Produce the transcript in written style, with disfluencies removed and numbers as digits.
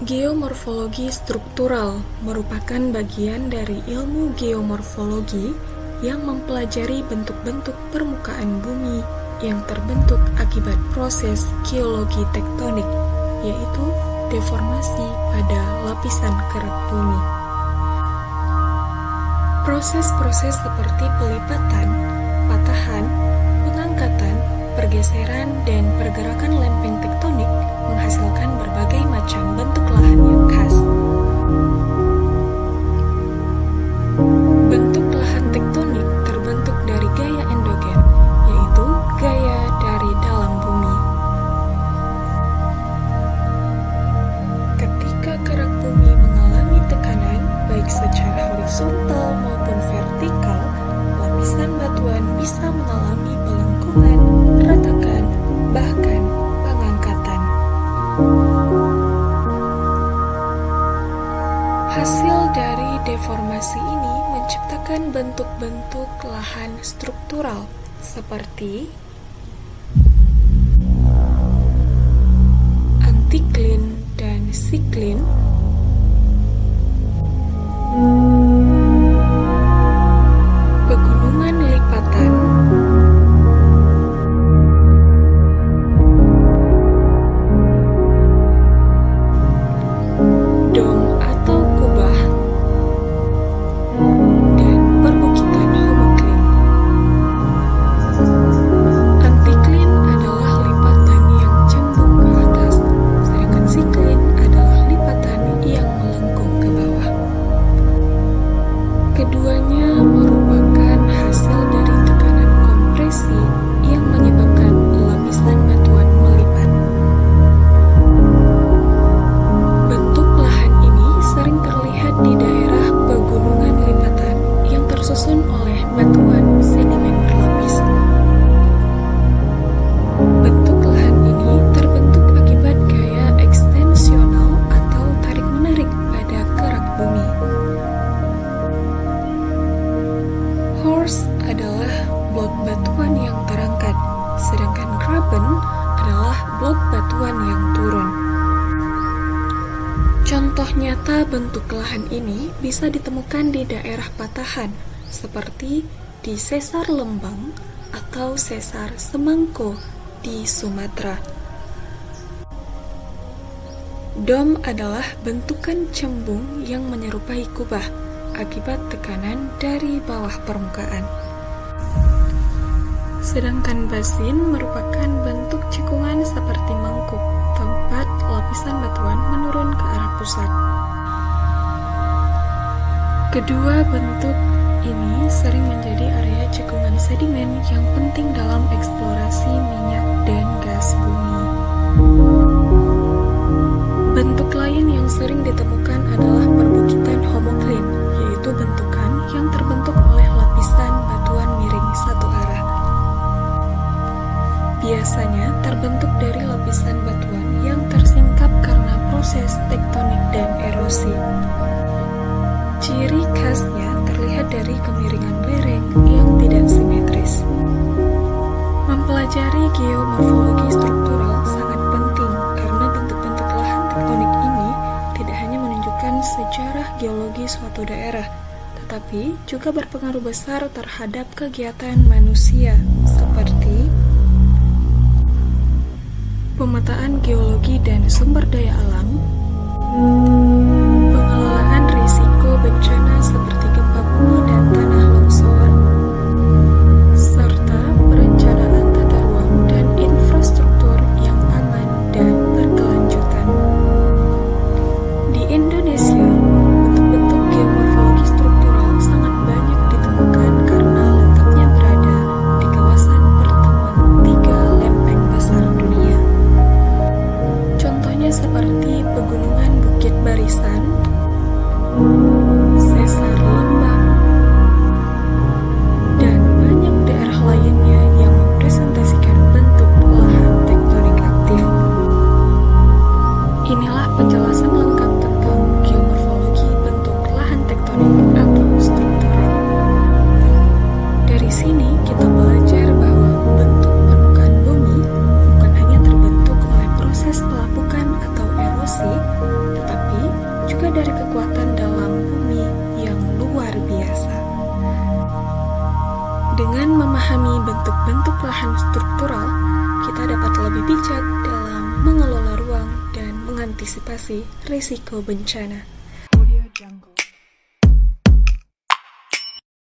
Geomorfologi struktural merupakan bagian dari ilmu geomorfologi yang mempelajari bentuk-bentuk permukaan bumi yang terbentuk akibat proses geologi tektonik, yaitu deformasi pada lapisan kerak bumi. Proses-proses seperti pelipatan, patahan, pengangkatan, pergeseran, dan pergerakan lempeng tektonik menghasilkan berbagai macam bentuk lahan yang khas. Bentuk lahan tektonik terbentuk dari gaya endogen, yaitu gaya dari dalam bumi. Ketika kerak bumi mengalami tekanan, baik secara horizontal maupun vertikal, lapisan batuan bisa mengalami pelengkungan, retakan, bahkan pengangkatan. Hasil dari deformasi ini menciptakan bentuk-bentuk lahan struktural seperti antiklin dan siklin, pegunungan lipatan, dom atau kubah, dan perbukitan homoklin. Antiklin adalah lipatan yang cembung ke atas, sedangkan siklin adalah lipatan yang melengkung ke bawah. Keduanya merupakan hasil dari tekanan kompresi yang menyebabkan lapisan batuan melipat. Bentuk lahan ini sering terlihat di daerah pegunungan lipatan yang tersusun oleh batuan sedimen berlapis. Bentuk lahan ini terbentuk akibat gaya ekstensional atau tarik-menarik pada kerak bumi. Horst adalah blok batuan yang terangkat, sedangkan graben adalah blok batuan yang turun. Contoh nyata bentuk lahan ini bisa ditemukan di daerah patahan, seperti di Sesar Lembang atau Sesar Semangko di Sumatera. Dom adalah bentukan cembung yang menyerupai kubah akibat tekanan dari bawah permukaan. Sedangkan basin merupakan bentuk cekungan seperti mangkuk, tempat lapisan batuan menurun ke arah pusat. Kedua bentuk ini sering menjadi area cekungan sedimen yang penting dalam eksplorasi minyak dan gas bumi. Bentuk lain yang sering ditemukan adalah perbukitan homoklin, yaitu bentukan yang terbentuk oleh lapisan batuan miring satu arah. Biasanya terbentuk dari lapisan batuan yang tersingkap karena proses tektonik dan erosi. Ciri khasnya terlihat dari kemiringan lereng yang tidak simetris. Mempelajari geomorfologi struktural sangat penting karena bentuk-bentuk lahan tektonik ini tidak hanya menunjukkan sejarah geologi suatu daerah, tetapi juga berpengaruh besar terhadap kegiatan manusia seperti pemetaan geologi dan sumber daya alam, pengelolaan risiko bencana seperti gempa bumi dan tanah longsor, serta perencanaan tata ruang dan infrastruktur yang aman dan berkelanjutan. Di Indonesia, bentuk-bentuk geomorfologi struktural sangat banyak ditemukan karena letaknya berada di kawasan pertemuan tiga lempeng besar dunia. Contohnya seperti pegunungan Bukit Barisan, Sesar Lembang, dan banyak daerah lainnya yang mempresentasikan bentuk lahan tektonik aktif. Inilah penjelasan lengkap tentang geomorfologi bentuk lahan tektonik atau struktural. Dari sini kita belajar bahwa bentuk permukaan bumi bukan hanya terbentuk oleh proses pelapukan atau erosi, tetapi memahami bentuk-bentuk lahan struktural, kita dapat lebih bijak dalam mengelola ruang dan mengantisipasi risiko bencana.